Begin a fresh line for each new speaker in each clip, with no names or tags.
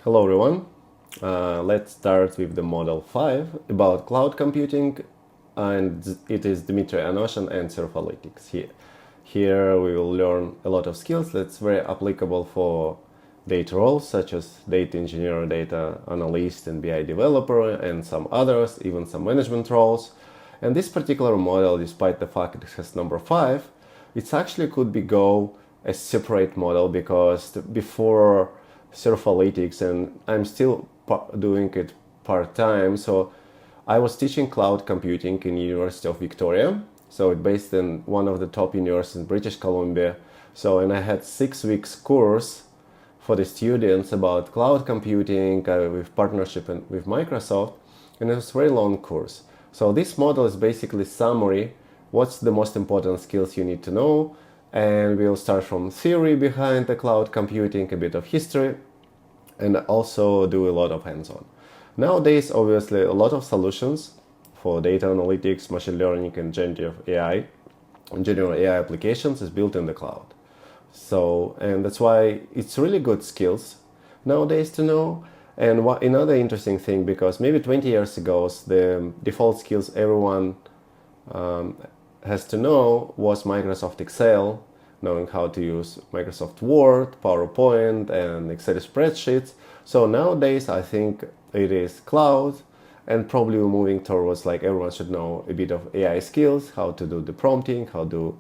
Hello everyone. Let's start with the Model 5 about cloud computing, and it is Dmitry Anoshin and Surfalytics. Here we will learn a lot of skills that's very applicable for data roles such as data engineer, data analyst, and BI developer, and some others, even some management roles. And this particular model, despite the fact it has number 5, it actually could be go a separate model because before Surfalytics, and I'm still doing it part-time. So I was teaching cloud computing in University of Victoria. So it's based in one of the top universities in British Columbia. And I had 6 weeks course for the students about cloud computing with partnership with Microsoft, and it was a very long course. So this model is basically summary, what's the most important skills you need to know, and we'll start from theory behind the cloud computing, a bit of history, and also do a lot of hands-on. Nowadays, obviously, a lot of solutions for data analytics, machine learning, and generative AI applications is built in the cloud. And that's why it's really good skills nowadays to know. And another interesting thing, because maybe 20 years ago, the default skills everyone has to know was Microsoft Excel, knowing how to use Microsoft Word, PowerPoint, and Excel spreadsheets. So nowadays, I think it is cloud, and probably we're moving towards like everyone should know a bit of AI skills, how to do the prompting, how do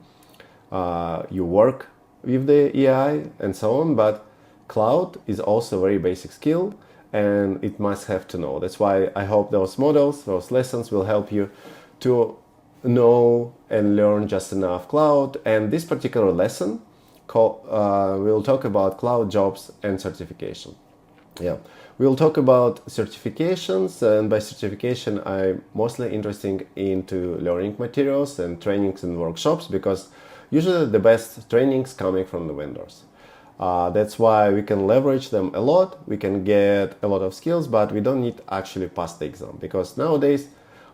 you work with the AI, and so on. But cloud is also a very basic skill, and it must have to know. That's why I hope those models, those lessons will help you to know and learn just enough cloud. And this particular lesson we'll talk about cloud jobs and certification. We'll talk about certifications, and by certification I'm mostly interested into learning materials and trainings and workshops, because usually the best trainings coming from the vendors. That's why we can leverage them a lot, we can get a lot of skills, but we don't need to actually pass the exam, because nowadays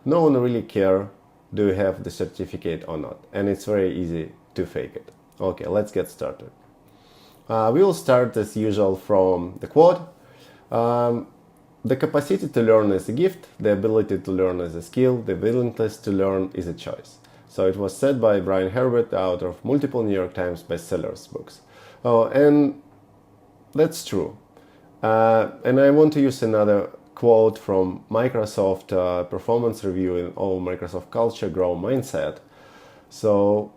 no one really care do you have the certificate or not, and it's very easy to fake it. Okay, let's get started. We will start as usual from the quote. The capacity to learn is a gift, the ability to learn is a skill, the willingness to learn is a choice. So it was said by Brian Herbert, the author of multiple New York Times bestsellers books. And that's true. And I want to use another quote from Microsoft performance review in all Microsoft culture, grow mindset. So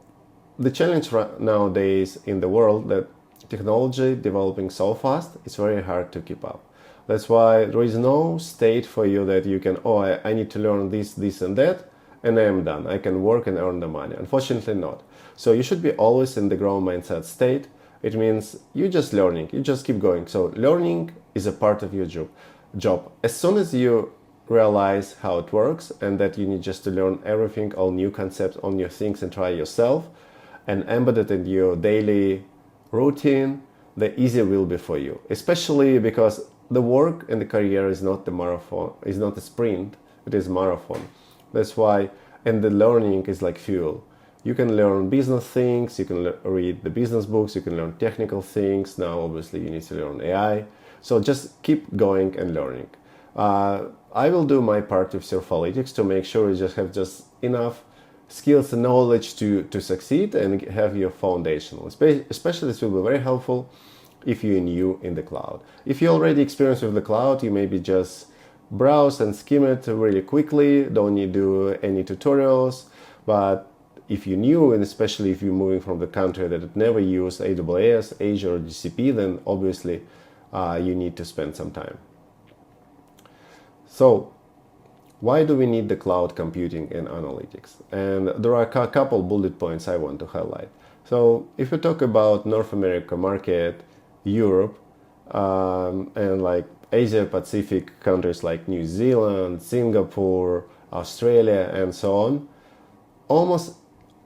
the challenge nowadays in the world that technology developing so fast, it's very hard to keep up. That's why there is no state for you that you can, I need to learn this and that, and I am done. I can work and earn the money. Unfortunately not. So you should be always in the grow mindset state. It means you're just learning, you just keep going. So learning is a part of your job. As soon as you realize how it works and that you need just to learn everything, all new concepts, all new things, and try yourself and embed it in your daily routine, the easier will be for you. Especially because the work and the career is not the marathon, is not a sprint, it is marathon. That's why, and the learning is like fuel. You can learn business things, you can read the business books, you can learn technical things. Now, obviously, you need to learn AI. So just keep going and learning. I will do my part with Surfalytics to make sure you just have just enough skills and knowledge to succeed and have your foundational. Especially this will be very helpful if you're new in the cloud. If you're already experienced with the cloud, you maybe just browse and skim it really quickly, don't need to do any tutorials. But if you're new, and especially if you're moving from the country that never used AWS, Azure, or GCP, then obviously you need to spend some time. So why do we need the cloud computing and analytics? And there are a couple bullet points I want to highlight. So if we talk about North America market, Europe, and like Asia Pacific countries like New Zealand, Singapore, Australia, and so on, almost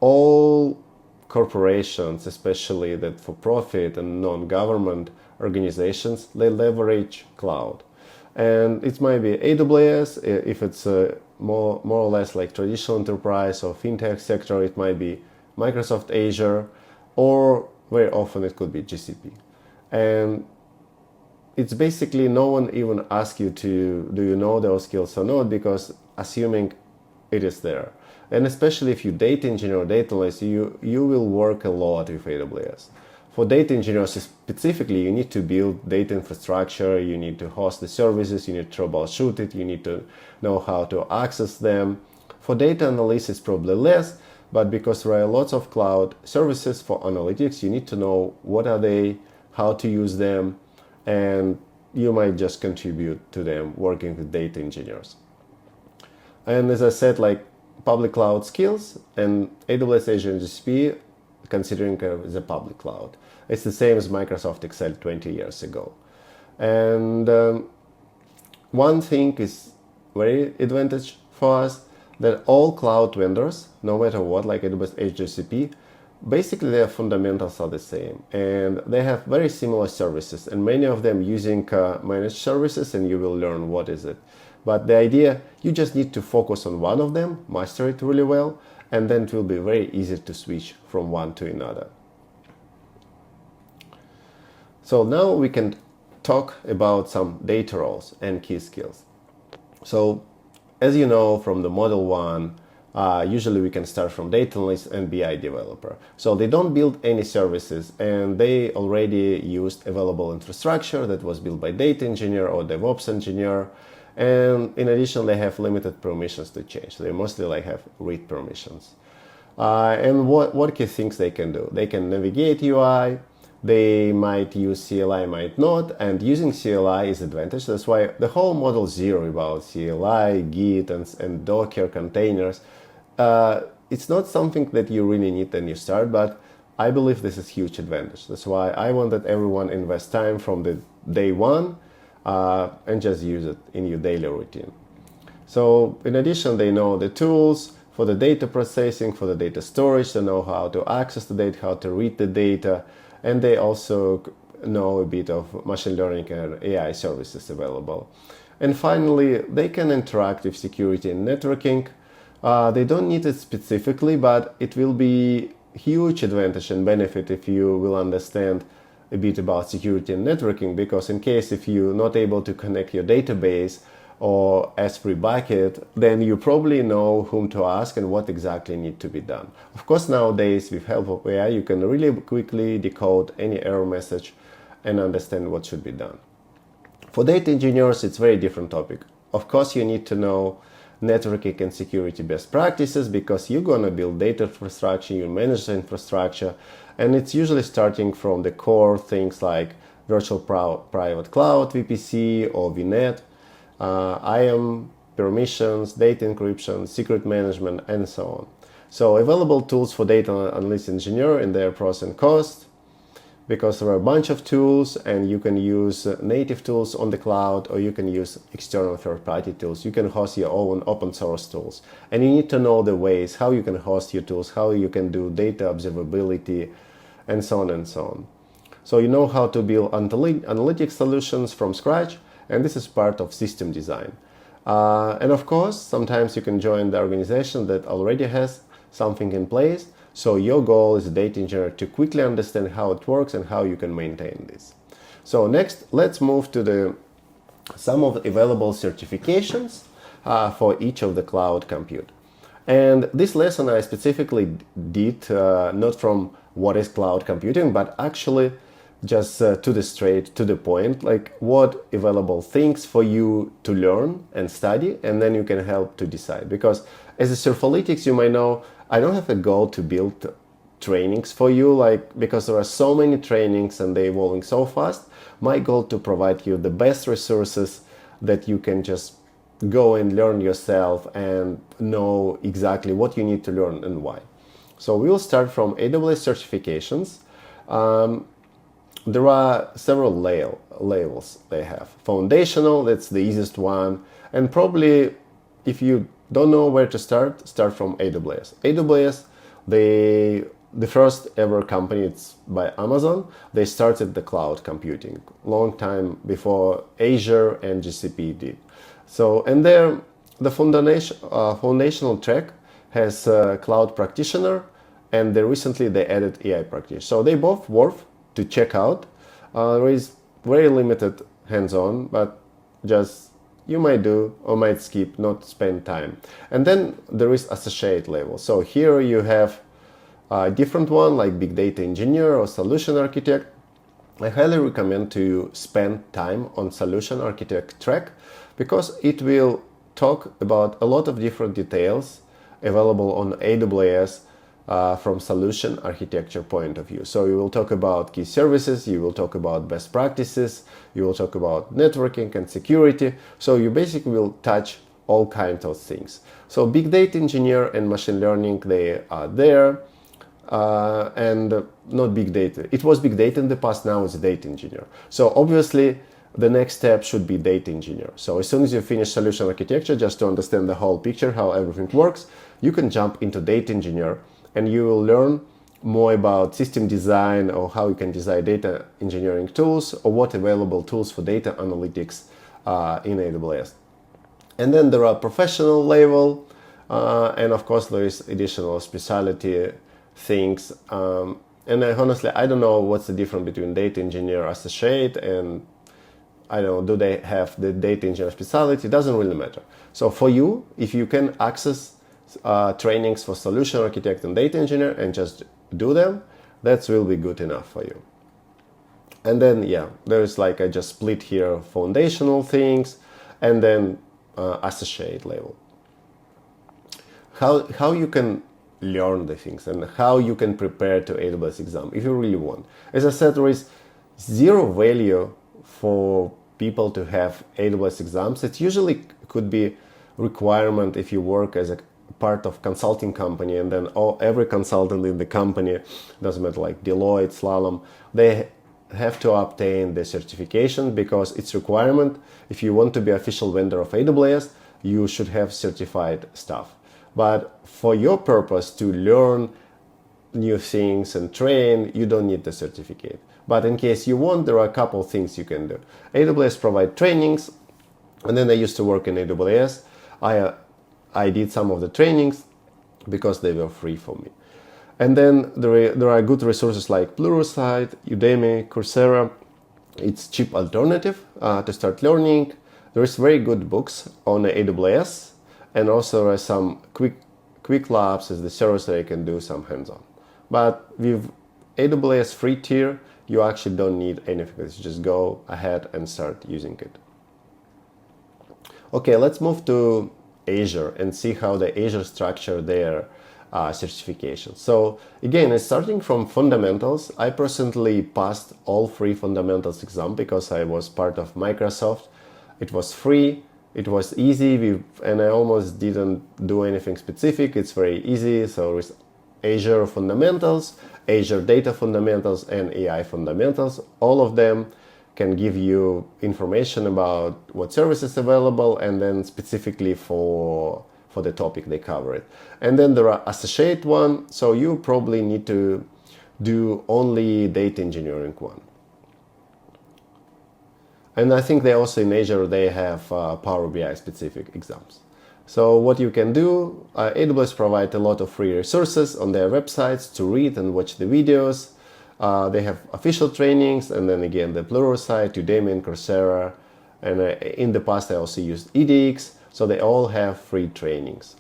all corporations, especially that for profit and non-government organizations, they leverage cloud. And it might be AWS if it's more or less like traditional enterprise or fintech sector. It might be Microsoft Azure, or very often it could be GCP. And it's basically no one even asks you to, do you know those skills or not, because assuming it is there. And especially if you data engineer or data analyst, you will work a lot with AWS. For data engineers specifically, you need to build data infrastructure, you need to host the services, you need to troubleshoot it, you need to know how to access them. For data analysts, it's probably less, but because there are lots of cloud services for analytics, you need to know what are they, how to use them, and you might just contribute to them working with data engineers. And as I said, like public cloud skills and AWS, Azure, and GCP, considering as a public cloud. It's the same as Microsoft Excel 20 years ago. And one thing is very advantage for us, that all cloud vendors, no matter what, like AWS, Azure, GCP, basically their fundamentals are the same. And they have very similar services, and many of them using managed services, and you will learn what is it. But the idea, you just need to focus on one of them, master it really well, and then it will be very easy to switch from one to another. So now we can talk about some data roles and key skills. So as you know from the model 1, usually we can start from data analyst and BI developer. So they don't build any services, and they already used available infrastructure that was built by data engineer or DevOps engineer. And in addition, they have limited permissions to change. They mostly like have read permissions. And what key things they can do? They can navigate UI. They might use CLI, might not. And using CLI is advantage. That's why the whole model 0 about CLI, Git, and Docker containers, it's not something that you really need when you start, but I believe this is huge advantage. That's why I want that everyone invest time from the day one and just use it in your daily routine. So in addition, they know the tools for the data processing, for the data storage. They know how to access the data, how to read the data, and they also know a bit of machine learning and AI services available. And finally, they can interact with security and networking. They don't need it specifically, but it will be huge advantage and benefit if you will understand a bit about security and networking, because in case if you're not able to connect your database or S3 bucket, then you probably know whom to ask and what exactly need to be done. Of course, nowadays with help of AI, you can really quickly decode any error message and understand what should be done. For data engineers, it's a very different topic. Of course, you need to know networking and security best practices, because you're going to build data infrastructure, you manage the infrastructure, and it's usually starting from the core things like virtual private cloud, VPC or VNet, IAM, permissions, data encryption, secret management, and so on. So available tools for data analyst engineer and their pros and cons, because there are a bunch of tools, and you can use native tools on the cloud, or you can use external third-party tools. You can host your own open source tools, and you need to know the ways how you can host your tools, how you can do data observability, and so on and so on. So you know how to build analytic solutions from scratch, and this is part of system design. And of course, sometimes you can join the organization that already has something in place. So your goal as a data engineer to quickly understand how it works and how you can maintain this. So next, let's move to some of the available certifications for each of the cloud compute. And this lesson I specifically did not from what is cloud computing, but actually just to the point, like what available things for you to learn and study, and then you can help to decide. Because as a Surfalytics, you might know, I don't have a goal to build trainings for you, because there are so many trainings and they're evolving so fast. My goal to provide you the best resources that you can just go and learn yourself and know exactly what you need to learn and why. So we'll start from AWS certifications. There are several levels they have. Foundational, that's the easiest one. And probably if you don't know where to start from AWS. AWS, the first ever company, it's by Amazon. They started the cloud computing long time before Azure and GCP did. So, and there, the foundational track has cloud practitioner, and recently they added AI practitioner. So they both worth to check out. There is very limited hands-on, but just you might do or might skip, not spend time. And then there is associate level. So here you have a different one like big data engineer or solution architect. I highly recommend to spend time on solution architect track because it will talk about a lot of different details available on AWS from solution architecture point of view. So you will talk about key services, you will talk about best practices, you will talk about networking and security. So you basically will touch all kinds of things. So big data engineer and machine learning, they are there. And not big data. It was big data in the past, now it's data engineer. So obviously the next step should be data engineer. So as soon as you finish solution architecture, just to understand the whole picture, how everything works, you can jump into data engineer and you will learn more about system design or how you can design data engineering tools or what available tools for data analytics in AWS. And then there are professional level and of course there is additional specialty things. And honestly, I don't know what's the difference between data engineer associate and I don't know, do they have the data engineer specialty? It doesn't really matter. So for you, if you can access trainings for solution architect and data engineer and just do them, that will be good enough for you. And then, yeah, there's like I just split here foundational things and then associate level. How you can learn the things and how you can prepare to AWS exam if you really want. As I said, there is zero value for people to have AWS exams. It usually could be requirement if you work as a part of consulting company and then every consultant in the company, doesn't matter like Deloitte, Slalom, they have to obtain the certification because it's requirement. If you want to be official vendor of AWS, you should have certified stuff. But for your purpose to learn new things and train, you don't need the certificate. But in case you want, there are a couple of things you can do. AWS provide trainings, and then I used to work in AWS. I did some of the trainings because they were free for me. And then there are good resources like Pluralsight, Udemy, Coursera. It's cheap alternative to start learning. There is very good books on AWS, and also there are some quick labs as the service that I can do some hands-on. But with AWS free tier, you actually don't need anything. You just go ahead and start using it. Okay, let's move to Azure and see how the Azure structure their certification. So again, starting from fundamentals, I personally passed all 3 fundamentals exam because I was part of Microsoft. It was free, it was easy, and I almost didn't do anything specific. It's very easy. So it's Azure fundamentals, Azure data fundamentals, and AI fundamentals. All of them can give you information about what services available and then specifically for the topic they cover it. And then there are associate one, so you probably need to do only data engineering one. And I think they also in Azure they have Power BI specific exams. So what you can do, AWS provide a lot of free resources on their websites to read and watch the videos. They have official trainings, and then again the Pluralsight, Udemy, and Coursera. And in the past I also used edX, so they all have free trainings.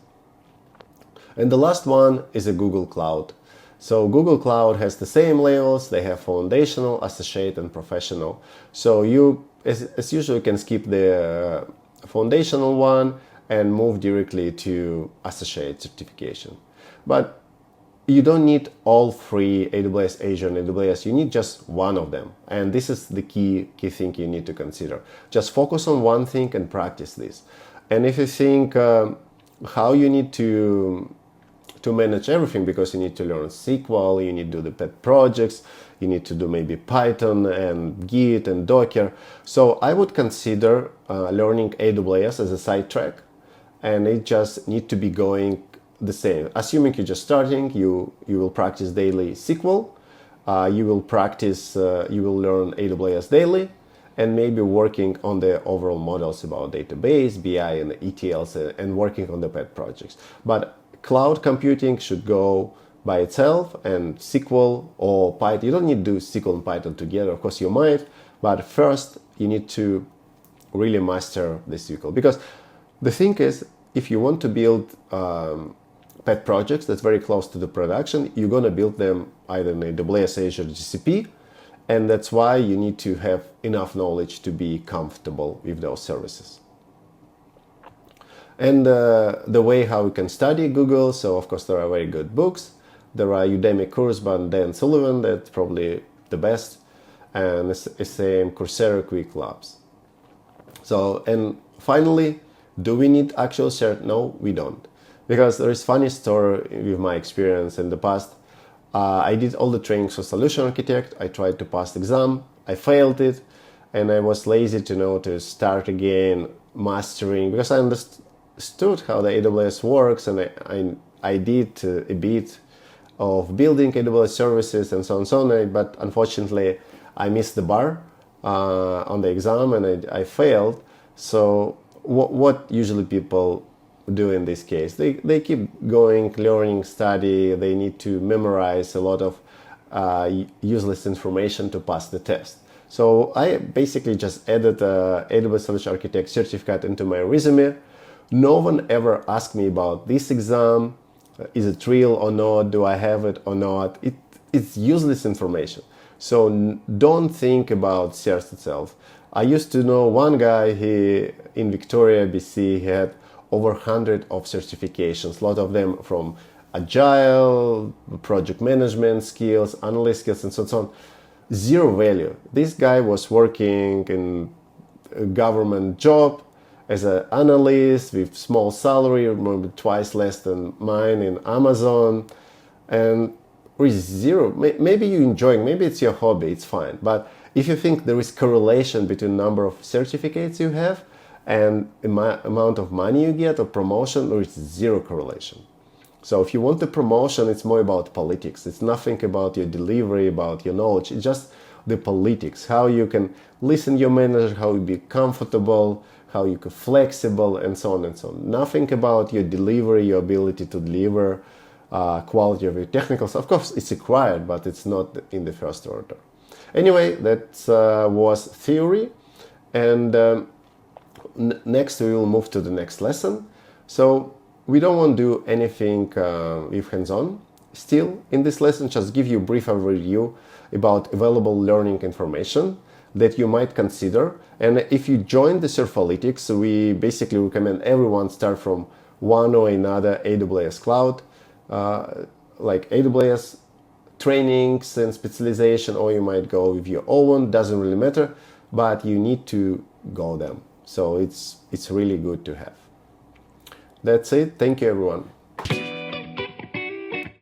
And the last one is a Google Cloud. So Google Cloud has the same levels. They have foundational, associate, and professional. So you, as usual, can skip the foundational one and move directly to associate certification. But you don't need all 3, AWS, Azure, and AWS. You need just one of them. And this is the key thing you need to consider. Just focus on one thing and practice this. And if you think how you need to manage everything, because you need to learn SQL, you need to do the pet projects, you need to do maybe Python and Git and Docker. So I would consider learning AWS as a side track, and it just need to be going the same. Assuming you're just starting, you will practice daily SQL, you will learn AWS daily, and maybe working on the overall models about database, BI, and ETLs, and working on the pet projects. But cloud computing should go by itself, and SQL or Python. You don't need to do SQL and Python together. Of course you might, But first, you need to really master the SQL, because the thing is, if you want to build pet projects that's very close to the production, you're going to build them either in AWS, Azure, GCP, and that's why you need to have enough knowledge to be comfortable with those services. And the way how you can study Google, so of course there are very good books. There are Udemy course by Dan Sullivan, that's probably the best, and the same Coursera Quick Labs. So, and finally, do we need actual cert? No, we don't. Because there is funny story with my experience in the past. I did all the trainings for solution architect. I tried to pass the exam. I failed it, and I was lazy to start again mastering, because I understood how the AWS works, and I did a bit of building AWS services and so on, but unfortunately I missed the bar on the exam, and I failed. So what usually people do in this case? They keep going, learning, study. They need to memorize a lot of useless information to pass the test. So I basically just added AWS Solution Architect certificate into my resume. No one ever asked me about this exam. Is it real or not? Do I have it or not? It's useless information. So don't think about cert itself. I used to know one guy, in Victoria, BC, he had over 100 of certifications, a lot of them from agile, project management skills, analyst skills, and so on. Zero value. This guy was working in a government job as an analyst with small salary, maybe twice less than mine in Amazon, and with zero. Maybe you're enjoying, maybe it's your hobby, it's fine. But if you think there is correlation between number of certificates you have and amount of money you get or promotion, there is zero correlation. So if you want the promotion, it's more about politics. It's nothing about your delivery, about your knowledge. It's just the politics, how you can listen to your manager, how you be comfortable, how you can flexible, and so on and so on. Nothing about your delivery, your ability to deliver, quality of your technicals. Of course, it's required, but it's not in the first order. Anyway, that was theory, and next we will move to the next lesson. So we don't want to do anything with hands-on. Still, in this lesson, just give you a brief overview about available learning information that you might consider. And if you join the Surfalytics, we basically recommend everyone start from one or another AWS cloud, like AWS trainings and specialization, or you might go with your own, doesn't really matter, but you need to go them. So it's really good to have. That's it. Thank you, everyone.